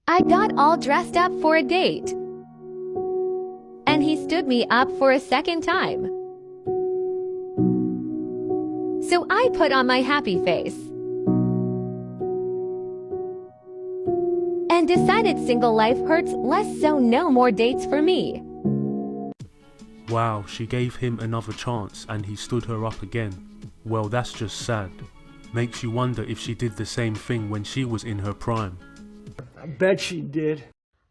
I got all dressed up for a date, and he stood me up for a second time. So I put on my happy face and decided single life hurts less, so no more dates for me. Wow, she gave him another chance and he stood her up again. Well, that's just sad. Makes you wonder if she did the same thing when she was in her prime. I bet she did.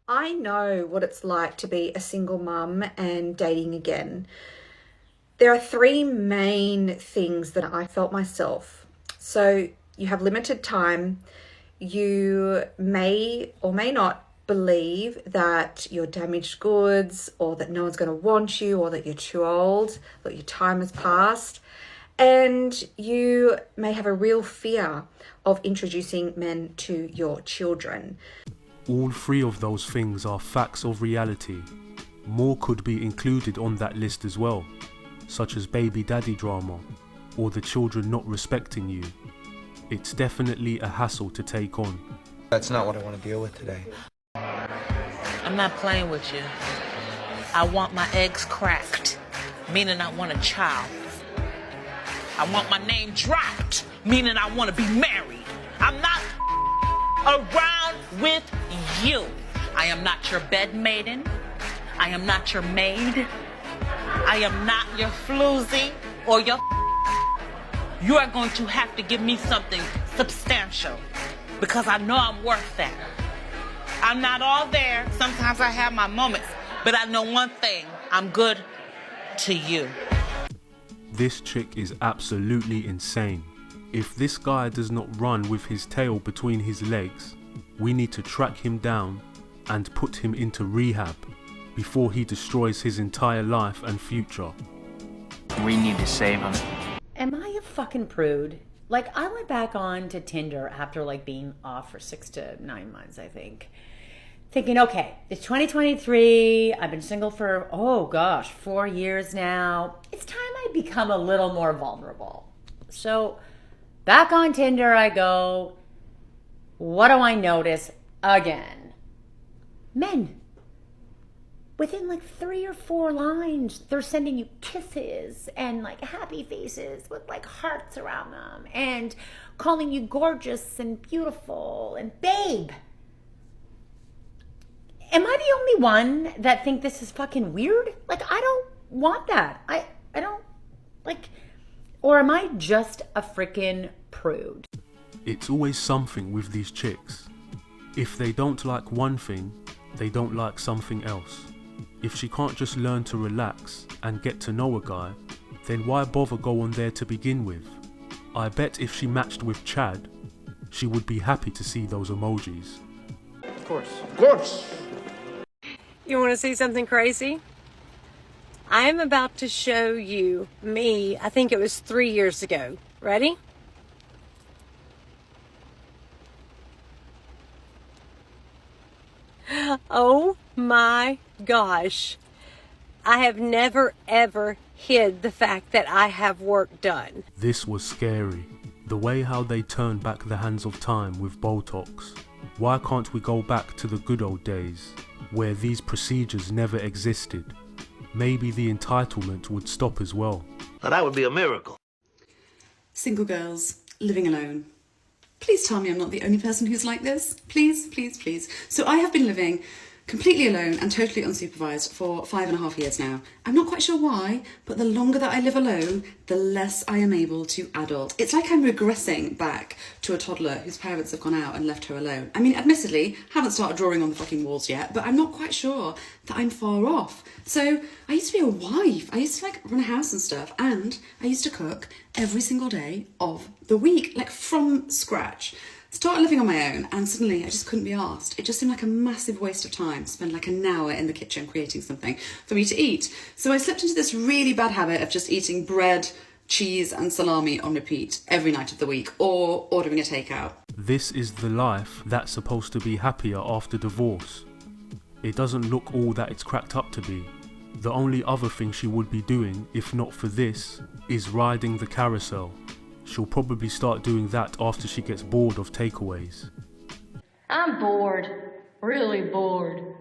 I know what it's like to be a single mum and dating again. There are three main things that I felt myself. So you have limited time. You may or may not believe that you're damaged goods, or that no one's going to want you, or that you're too old, that your time has passed. And you may have a real fear of introducing men to your children. All three of those things are facts of reality. More could be included on that list as well, such as baby daddy drama, or the children not respecting you. It's definitely a hassle to take on. That's not what I want to deal with today. I'm not playing with you. I want my eggs cracked, meaning I want a child. I want my name dropped, meaning I want to be married. I'm not around with you. I am not your bed maiden. I am not your maid. I am not your floozy or your. You are going to have to give me something substantial, because I know I'm worth that. I'm not all there. Sometimes I have my moments, but I know one thing. I'm good to you. This chick is absolutely insane. If this guy does not run with his tail between his legs, we need to track him down and put him into rehab before he destroys his entire life and future. We need to save him. Am I a fucking prude? Like, I went back on to Tinder after like being off for 6 to 9 months, I think. Thinking, okay, it's 2023. I've been single for, 4 years now. It's time I become a little more vulnerable. So back on Tinder I go. What do I notice again? Men. Within like 3 or 4 lines, they're sending you kisses and like happy faces with like hearts around them and calling you gorgeous and beautiful and babe. Am I the only one that think this is fucking weird? Like, I don't want that. I don't, like, or am I just a freaking prude? It's always something with these chicks. If they don't like one thing, they don't like something else. If she can't just learn to relax and get to know a guy, then why bother go on there to begin with? I bet if she matched with Chad, she would be happy to see those emojis. Of course. Of course. You want to see something crazy? I am about to show you me, I think it was 3 years ago. Ready? Oh my gosh. I have never ever hid the fact that I have work done. This was scary. The way how they turned back the hands of time with Botox. Why can't we go back to the good old days, where these procedures never existed? Maybe the entitlement would stop as well. Now that would be a miracle. Single girls, living alone. Please tell me I'm not the only person who's like this. Please, please, please. So I have been living completely alone and totally unsupervised for 5.5 years now. I'm not quite sure why, but the longer that I live alone, the less I am able to adult. It's like I'm regressing back to a toddler whose parents have gone out and left her alone. I mean, admittedly, haven't started drawing on the fucking walls yet, but I'm not quite sure that I'm far off. So I used to be a wife. I used to like run a house and stuff, and I used to cook every single day of the week, like from scratch. Started living on my own, and suddenly I just couldn't be asked. It just seemed like a massive waste of time to spend like an hour in the kitchen creating something for me to eat. So I slipped into this really bad habit of just eating bread, cheese and salami on repeat every night of the week, or ordering a takeout. This is the life that's supposed to be happier after divorce. It doesn't look all that it's cracked up to be. The only other thing she would be doing, if not for this, is riding the carousel. She'll probably start doing that after she gets bored of takeaways. I'm bored. really bored.